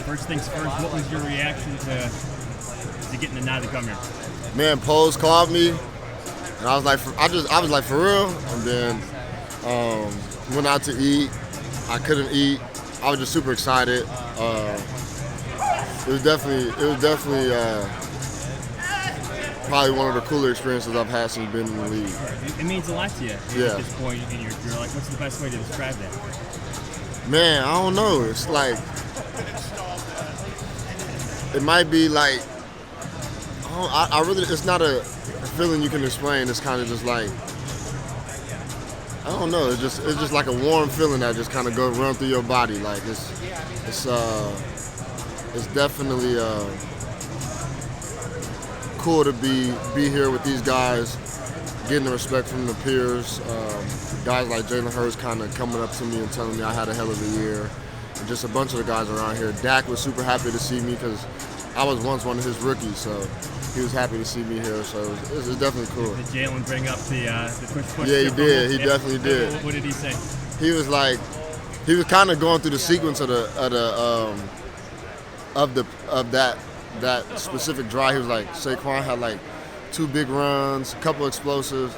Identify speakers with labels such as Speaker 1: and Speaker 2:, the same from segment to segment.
Speaker 1: First things first, what was your reaction to getting the nod to come here?
Speaker 2: Man, Pose called me, and I was like, I was like, for real. And then went out to eat. I couldn't eat. I was just super excited. It was definitely probably one of the cooler experiences I've had since being in the league.
Speaker 1: It means a lot to you
Speaker 2: Yeah.
Speaker 1: at this point in your career. Like, what's the best way to describe that?
Speaker 2: Man, I don't know. It's like, it might be like, I really, it's not a feeling you can explain. It's kind of just like, I don't know. It's just like a warm feeling that just kind of goes run through your body. Like it's definitely cool to be here with these guys, getting the respect from the peers. Guys like Jalen kind of coming up to me and telling me I had a hell of a year, and just a bunch of the guys around here. Dak was super happy to see me because I was once one of his rookies, so he was happy to see me here. So it was definitely cool.
Speaker 1: Did Jalen bring up the push?
Speaker 2: Yeah, he did. He definitely did.
Speaker 1: What did he say?
Speaker 2: He was like, he was kind of going through the sequence of that specific drive. He was like, Saquon had like 2 big runs, a couple explosives,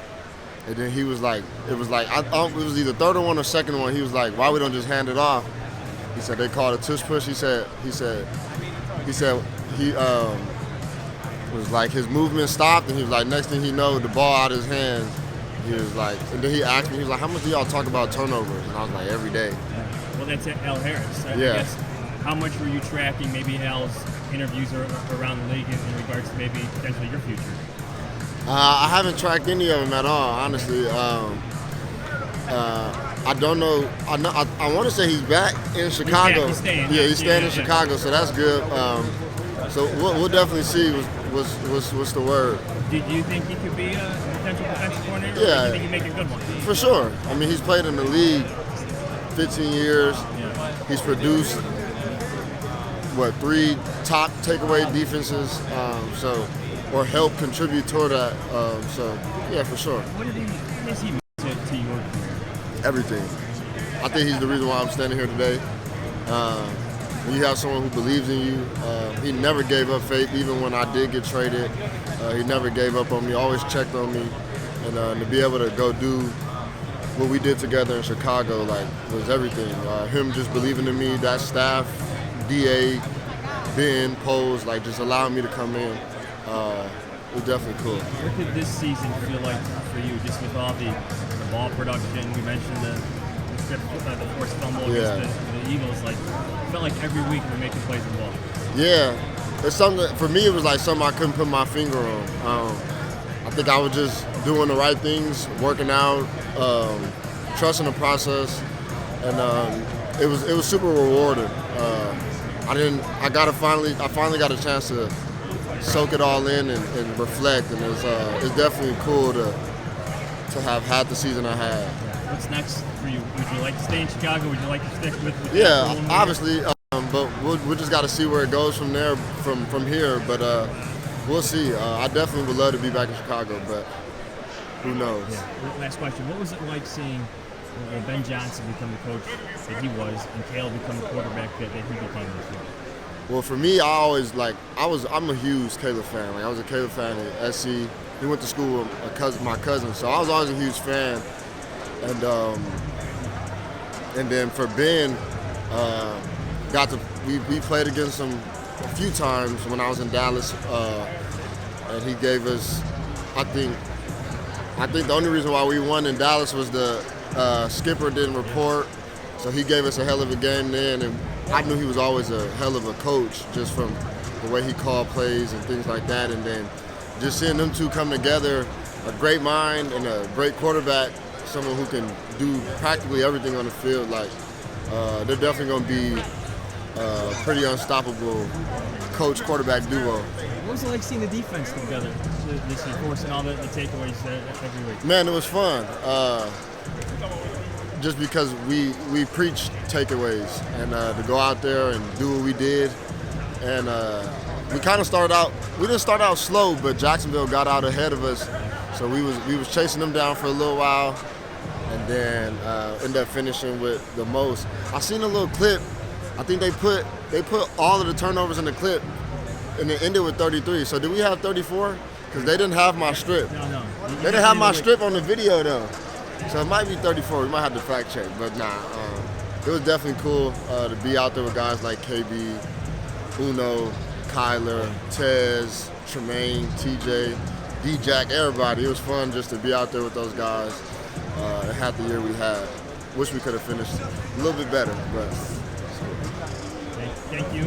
Speaker 2: and then he was like, it was either third one or second one. He was like, why we don't just hand it off? He said they called a tush push. He said he was like, his movement stopped, and he was like, next thing he know, the ball out of his hands. He was like, and then he asked me, he was like, how much do y'all talk about turnovers? And I was like, every day.
Speaker 1: Well, that's Al Harris. I
Speaker 2: Yeah.
Speaker 1: guess, how much were you tracking maybe Al's interviews around the league in regards to maybe potentially your future?
Speaker 2: I haven't tracked any of them at all, honestly. I don't know. I want to say he's back in Chicago.
Speaker 1: He's staying.
Speaker 2: Yeah, he's staying in
Speaker 1: Yeah.
Speaker 2: Chicago, so that's good. So we'll definitely see what's the word.
Speaker 1: Do you think he could be a potential defensive coordinator?
Speaker 2: Yeah.
Speaker 1: Or do you think he'd make a good one?
Speaker 2: For sure. I mean, he's played in the league 15 years. He's produced, 3 top takeaway defenses, or help contribute toward that. So, yeah, for sure.
Speaker 1: What does he mean to your career?
Speaker 2: Everything. I think he's the reason why I'm standing here today. When you have someone who believes in you, he never gave up faith, even when I did get traded. He never gave up on me, always checked on me. And to be able to go do what we did together in Chicago, was everything. Him just believing in me, that staff, DA, Ben, Pose, just allowing me to come in. It was definitely cool.
Speaker 1: What could this season feel like for you, just with all the ball production? We mentioned the forced fumble against the Eagles. It felt like every week we're making plays in the ball.
Speaker 2: Yeah, it's something. For me, it was like something I couldn't put my finger on. I think I was just doing the right things, working out, trusting the process, and it was super rewarding. I finally got a chance to soak it all in and reflect, and it's definitely cool to have had the season I had.
Speaker 1: What's next for you? Would you like to stay in Chicago? Would you like to stick with
Speaker 2: Yeah, obviously, but we just got to see where it goes from there, from here. But we'll see. I definitely would love to be back in Chicago, but who knows?
Speaker 1: Yeah. Last question: what was it like seeing Ben Johnson become the coach that he was, and Kale become the quarterback that he became this year?
Speaker 2: Well, for me, I'm a huge Caleb fan. I was a Caleb fan at SC. He went to school with my cousin, so I was always a huge fan. And then for Ben, we played against him a few times when I was in Dallas, and he gave us. I think the only reason why we won in Dallas was the skipper didn't report, so he gave us a hell of a game then, and I knew he was always a hell of a coach just from the way he called plays and things like that. And then just seeing them two come together, a great mind and a great quarterback, someone who can do practically everything on the field, they're definitely going to be a pretty unstoppable coach-quarterback duo.
Speaker 1: What was it like seeing the defense together this year, forcing all the takeaways every week?
Speaker 2: Man, it was fun. Just because we preach takeaways, and to go out there and do what we did. And we kind of we didn't start out slow, but Jacksonville got out ahead of us. So we was chasing them down for a little while, and then ended up finishing with the most. I seen a little clip. I think they put they put all of the turnovers in the clip, and it ended with 33. So do we have 34? Because they didn't have my strip.
Speaker 1: No.
Speaker 2: They didn't have my strip on the video though. So it might be 34. We might have to fact check, but nah. It was definitely cool to be out there with guys like KB, Uno, Kyler, Tez, Tremaine, TJ, D-Jack, everybody. It was fun just to be out there with those guys and have the year we had. Wish we could have finished a little bit better, but.
Speaker 1: Thank you.